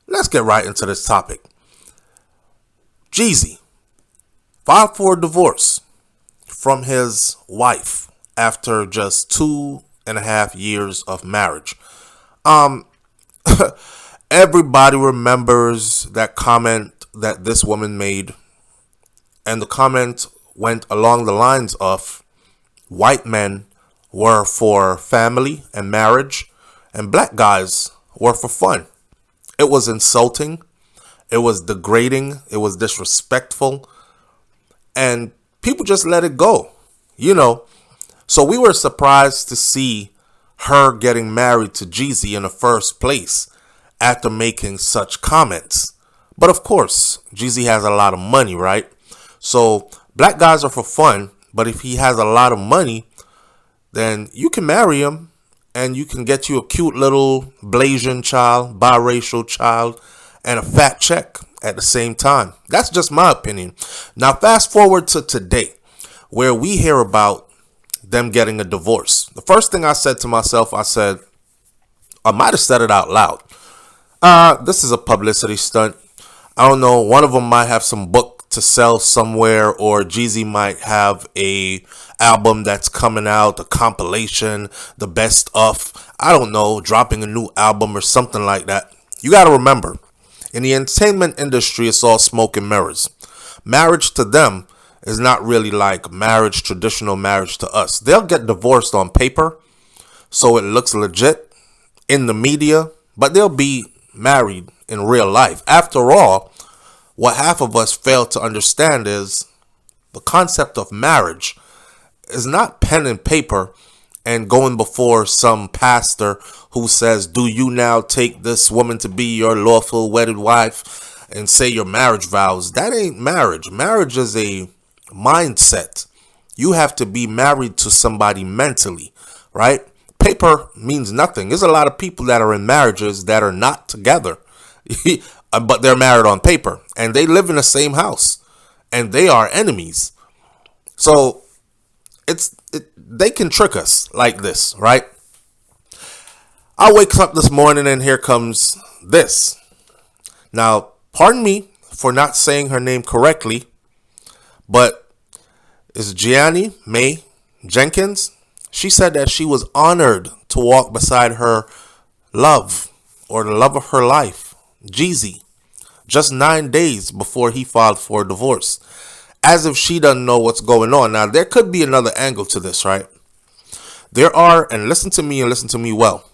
let's get right into this topic. Jeezy filed for divorce from his wife after just 2.5 years of marriage. Um, Everybody remembers that comment that this woman made, and the comment went along the lines of white men were for family and marriage, and black guys were for fun. It was insulting, it was degrading, it was disrespectful, and people just let it go, you know. So we were surprised to see her getting married to Jeezy in the first place after making such comments. But of course, Jeezy has a lot of money, right? So black guys are for fun, but if he has a lot of money, then you can marry him and you can get you a cute little Blasian child, biracial child, and a fat check at the same time. That's just my opinion. Now, fast forward to today, where we hear about them getting a divorce. The first thing I said to myself, I might have said it out loud. This is a publicity stunt. I don't know. One of them might have some book to sell somewhere, or Jeezy might have a album that's coming out, a compilation, the best of, I don't know, dropping a new album or something like that. You got to remember, in the entertainment industry, it's all smoke and mirrors. Marriage to them is not really like marriage, traditional marriage to us. They'll get divorced on paper, so it looks legit in the media, but they'll be married in real life. After all, what half of us fail to understand is the concept of marriage is not pen and paper and going before some pastor who says, do you now take this woman to be your lawful wedded wife, and say your marriage vows. That ain't marriage. Marriage is a mindset. You have to be married to somebody mentally, right? Paper means nothing. There's a lot of people that are in marriages that are not together, but they're married on paper, and they live in the same house, and they are enemies. So they can trick us like this, right? I wake up this morning and here comes this. Now, pardon me for not saying her name correctly, but it's Jeannie Mai Jenkins. She said that she was honored to walk beside her love, or the love of her life, Jeezy, just 9 days before he filed for divorce. As if she doesn't know what's going on. Now, there could be another angle to this, right? There are, and listen to me well,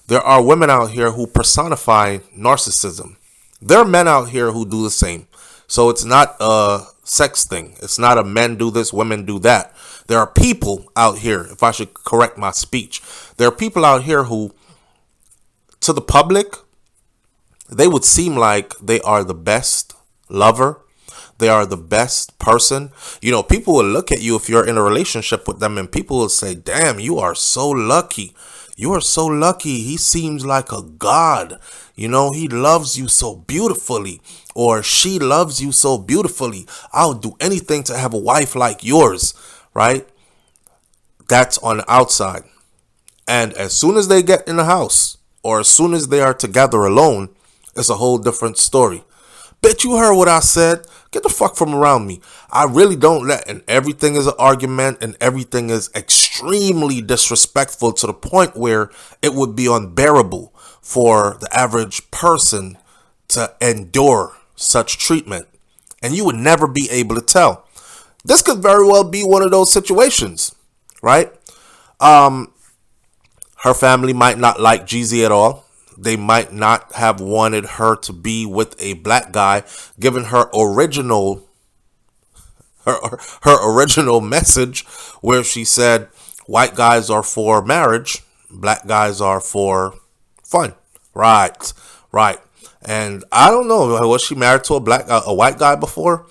there are women out here who personify narcissism. There are men out here who do the same. So it's not a sex thing. It's not a men do this, women do that. There are people out here, if I should correct my speech, there are people out here who, to the public, they would seem like they are the best lover. They are the best person. You know, people will look at you if you're in a relationship with them, and people will say, damn, you are so lucky. You are so lucky. He seems like a god. You know, he loves you so beautifully, or she loves you so beautifully. I'll do anything to have a wife like yours, right? That's on the outside. And as soon as they get in the house, or as soon as they are together alone, it's a whole different story. Bet you heard what I said. Get the fuck from around me. I really don't let, and everything is an argument, and everything is extremely disrespectful to the point where it would be unbearable for the average person to endure such treatment. And you would never be able to tell. This could very well be one of those situations, right? Her family might not like Jeezy at all. They might not have wanted her to be with a black guy, given her original message, where she said white guys are for marriage, black guys are for fun. Right. And I don't know, was she married to a white guy before?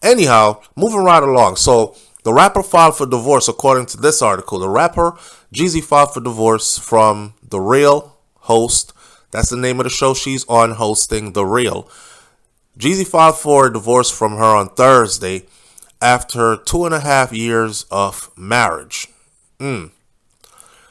Anyhow, moving right along. So the rapper filed for divorce, according to this article. The rapper Jeezy filed for divorce from The Real host. That's the name of the show she's on, hosting, The Real. Jeezy filed for a divorce from her on Thursday after 2.5 years of marriage.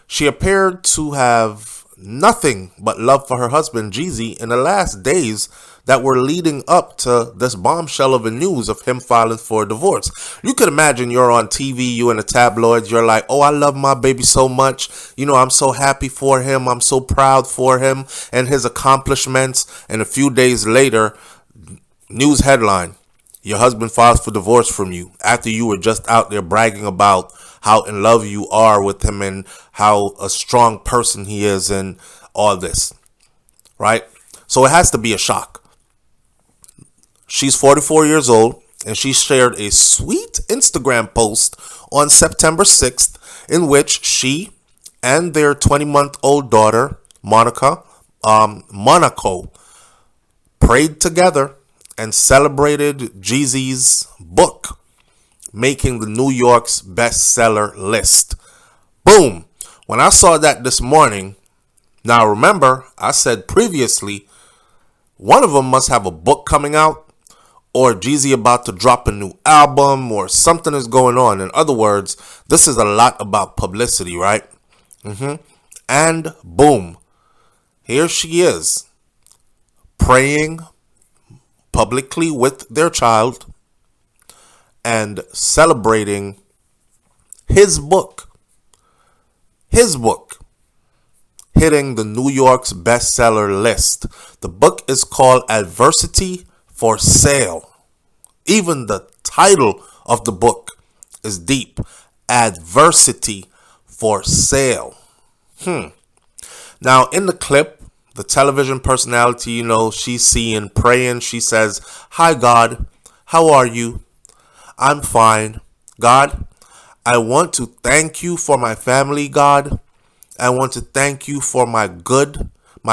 She appeared to have nothing but love for her husband, Jeezy, in the last days that were leading up to this bombshell of a news of him filing for a divorce. You could imagine you're on TV, you in the tabloids, you're like, oh, I love my baby so much. You know, I'm so happy for him. I'm so proud for him and his accomplishments. And a few days later, news headline, your husband files for divorce from you after you were just out there bragging about how in love you are with him and how a strong person he is and all this, right? So it has to be a shock. She's 44 years old, and she shared a sweet Instagram post on September 6th in which she and their 20-month-old daughter, Monaco, prayed together and celebrated Jeezy's book making the New York's bestseller list. Boom. When I saw that this morning, now remember, I said previously, one of them must have a book coming out, or Jeezy about to drop a new album, or something is going on. In other words, this is a lot about publicity, right? And boom, here she is, praying publicly with their child and celebrating his book hitting the New York's bestseller list. The book is called Adversity for Sale. Even the title of the book is deep. Adversity for Sale. Now, in the clip, the television personality, you know, she's seen praying. She says, "Hi, God. How are you? I'm fine. God, I want to thank you for my family, God. I want to thank you for my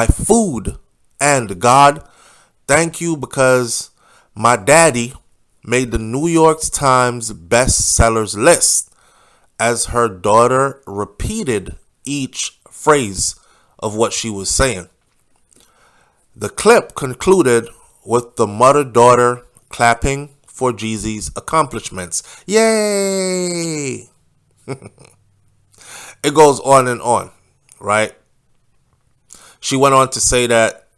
food. And God, thank you because my daddy made the New York Times bestsellers list," as her daughter repeated each phrase of what she was saying. The clip concluded with the mother-daughter clapping for Jeezy's accomplishments. Yay! It goes on, right? She went on to say that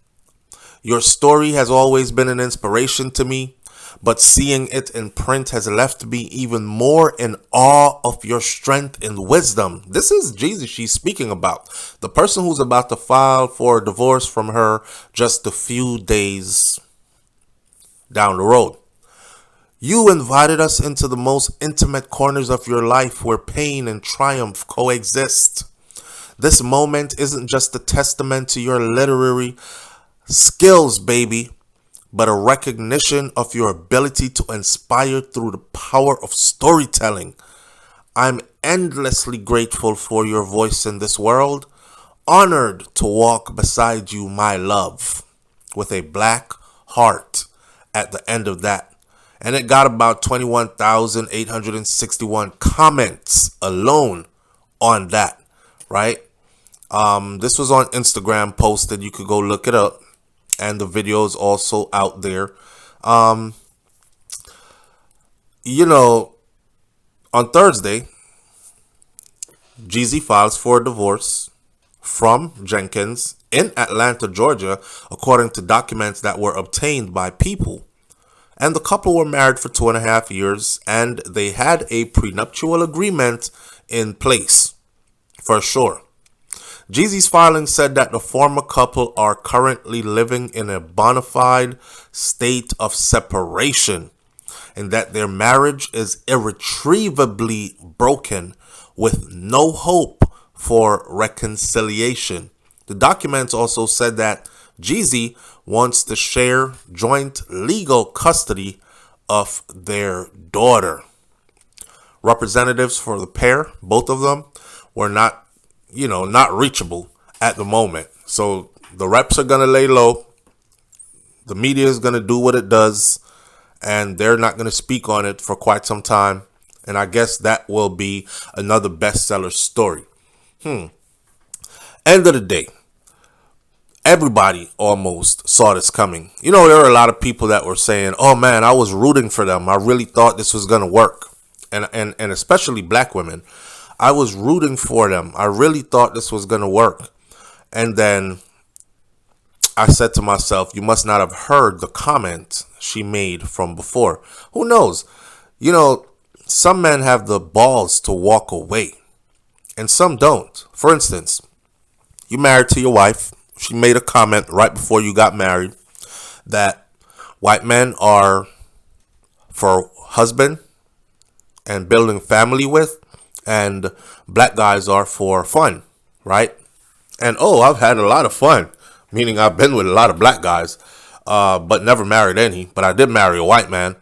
your story has always been an inspiration to me, but seeing it in print has left me even more in awe of your strength and wisdom. This is Jeezy she's speaking about. The person who's about to file for a divorce from her just a few days down the road. You invited us into the most intimate corners of your life where pain and triumph coexist. This moment isn't just a testament to your literary skills, baby, but a recognition of your ability to inspire through the power of storytelling. I'm endlessly grateful for your voice in this world, honored to walk beside you, my love, with a black heart at the end of that. And it got about 21,861 comments alone on that, right? This was on Instagram posted. You could go look it up. And the video is also out there. You know, on Thursday, Jeezy files for a divorce from Jenkins in Atlanta, Georgia, according to documents that were obtained by People. And the couple were married for 2.5 years, and they had a prenuptial agreement in place, for sure. Jeezy's filing said that the former couple are currently living in a bona fide state of separation, and that their marriage is irretrievably broken with no hope for reconciliation. The documents also said that Jeezy wants to share joint legal custody of their daughter. Representatives for the pair, both of them, were not reachable at the moment. So the reps are going to lay low. The media is going to do what it does, and they're not going to speak on it for quite some time. And I guess that will be another bestseller story. End of the day, everybody almost saw this coming. You know, there were a lot of people that were saying, oh man, I was rooting for them. I really thought this was going to work. And especially black women. I was rooting for them. I really thought this was going to work. And then I said to myself, you must not have heard the comment she made from before. Who knows? You know, some men have the balls to walk away and some don't. For instance, you married to your wife. She made a comment right before you got married that white men are for husband and building family with, and black guys are for fun, right? And oh, I've had a lot of fun, meaning I've been with a lot of black guys, but never married any. But I did marry a white man.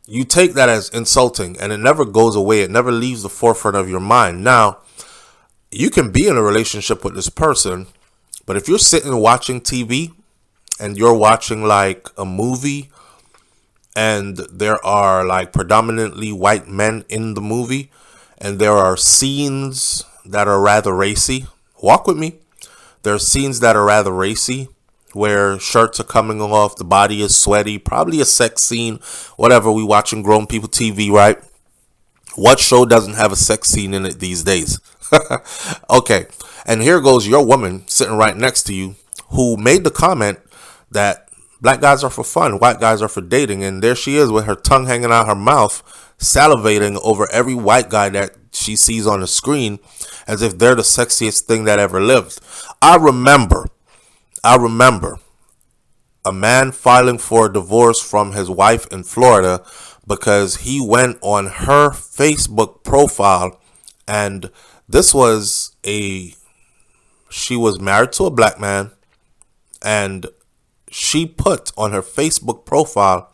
You take that as insulting, and it never goes away. It never leaves the forefront of your mind. Now, you can be in a relationship with this person, but if you're sitting watching TV and you're watching like a movie and there are like predominantly white men in the movie and there are scenes that are rather racy, walk with me. There are scenes that are rather racy where shirts are coming off, the body is sweaty, probably a sex scene, whatever. We watching grown people TV, right? What show doesn't have a sex scene in it these days? Okay, and here goes your woman sitting right next to you who made the comment that black guys are for fun, white guys are for dating, and there she is with her tongue hanging out her mouth, salivating over every white guy that she sees on the screen as if they're the sexiest thing that ever lived. I remember a man filing for a divorce from his wife in Florida because he went on her Facebook profile, and she was married to a black man, and she put on her Facebook profile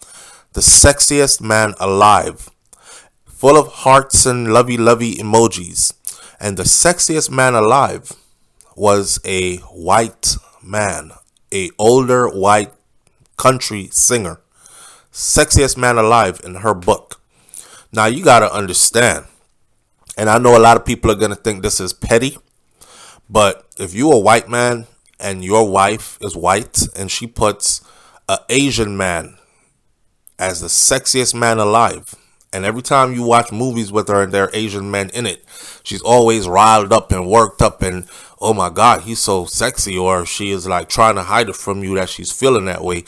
the sexiest man alive, full of hearts and lovey-lovey emojis. And the sexiest man alive was a white man, a older white country singer. Sexiest man alive in her book. Now you got to understand, and I know a lot of people are going to think this is petty, but if you a white man and your wife is white and she puts an Asian man as the sexiest man alive, and every time you watch movies with her and there are Asian men in it, she's always riled up and worked up and, oh my God, he's so sexy, or she is like trying to hide it from you that she's feeling that way.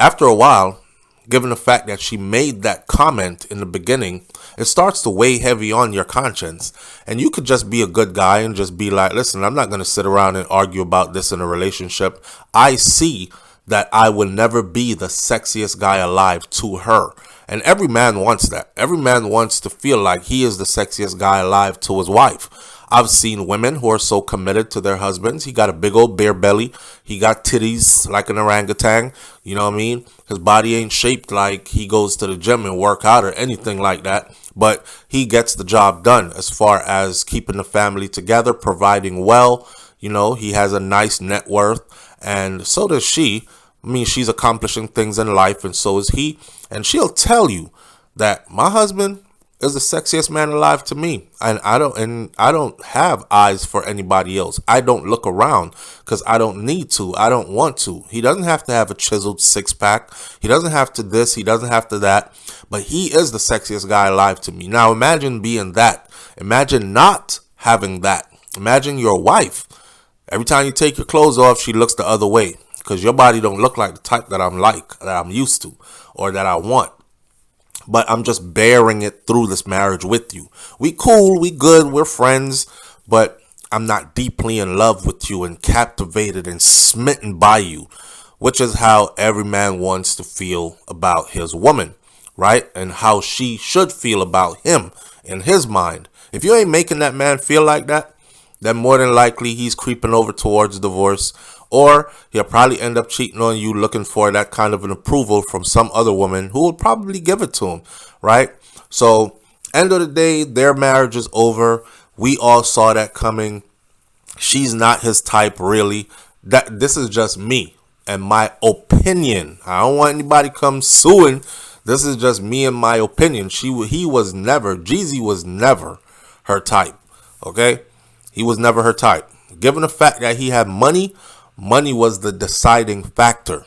After a while, given the fact that she made that comment in the beginning, it starts to weigh heavy on your conscience. And you could just be a good guy and just be like, listen, I'm not going to sit around and argue about this in a relationship. I see that I will never be the sexiest guy alive to her. And every man wants that. Every man wants to feel like he is the sexiest guy alive to his wife. I've seen women who are so committed to their husbands. He got a big old beer belly. He got titties like an orangutan. You know what I mean? His body ain't shaped like he goes to the gym and work out or anything like that. But he gets the job done as far as keeping the family together, providing well. You know, he has a nice net worth. And so does she. I mean, she's accomplishing things in life, and so is he. And she'll tell you that my husband is the sexiest man alive to me. And I don't have eyes for anybody else. I don't look around because I don't need to. I don't want to. He doesn't have to have a chiseled six-pack. He doesn't have to this. He doesn't have to that. But he is the sexiest guy alive to me. Now, imagine being that. Imagine not having that. Imagine your wife. Every time you take your clothes off, she looks the other way. Because your body don't look like the type that I'm used to, or that I want. But I'm just bearing it through this marriage with you. We cool, we good, we're friends, but I'm not deeply in love with you and captivated and smitten by you, which is how every man wants to feel about his woman, right? And how she should feel about him in his mind. If you ain't making that man feel like that, then more than likely he's creeping over towards divorce. Or he'll probably end up cheating on you, looking for that kind of an approval from some other woman who will probably give it to him, right? So, end of the day, their marriage is over. We all saw that coming. She's not his type, really. This is just me and my opinion. I don't want anybody come suing. This is just me and my opinion. Jeezy was never her type, okay? He was never her type. Given the fact that he had money was the deciding factor.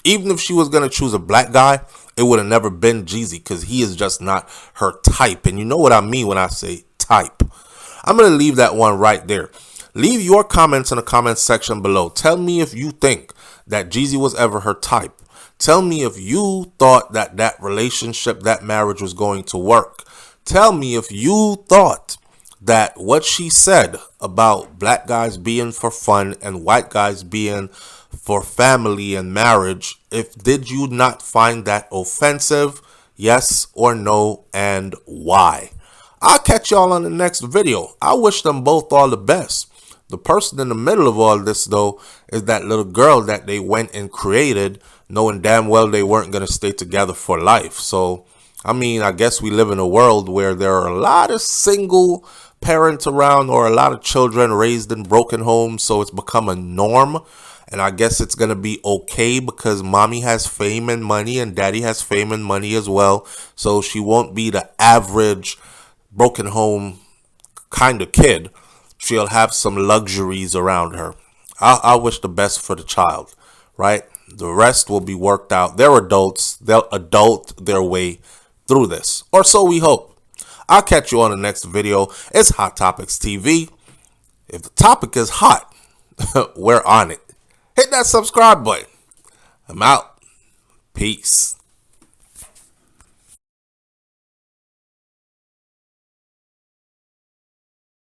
Even if she was going to choose a black guy, it would have never been Jeezy because he is just not her type. And you know what I mean when I say type. I'm going to leave that one right there. Leave your comments in the comments section below. Tell me if you think that Jeezy was ever her type. Tell me if you thought that that relationship, that marriage was going to work. Tell me if you thought that what she said about black guys being for fun and white guys being for family and marriage, did you not find that offensive? Yes or no, and why? I'll catch y'all on the next video. I wish them both all the best. The person in the middle of all this, though, is that little girl that they went and created, knowing damn well they weren't going to stay together for life. So, I mean, I guess we live in a world where there are a lot of single parents around, or a lot of children raised in broken homes, so it's become a norm. And I guess it's going to be okay because mommy has fame and money and daddy has fame and money as well. So she won't be the average broken home kind of kid. She'll have some luxuries around her. I wish the best for the child, right? The rest will be worked out. They're adults. They'll adult their way through this, or so we hope. I'll catch you on the next video. It's Hot Topics TV. If the topic is hot, we're on it. Hit that subscribe button. I'm out. Peace.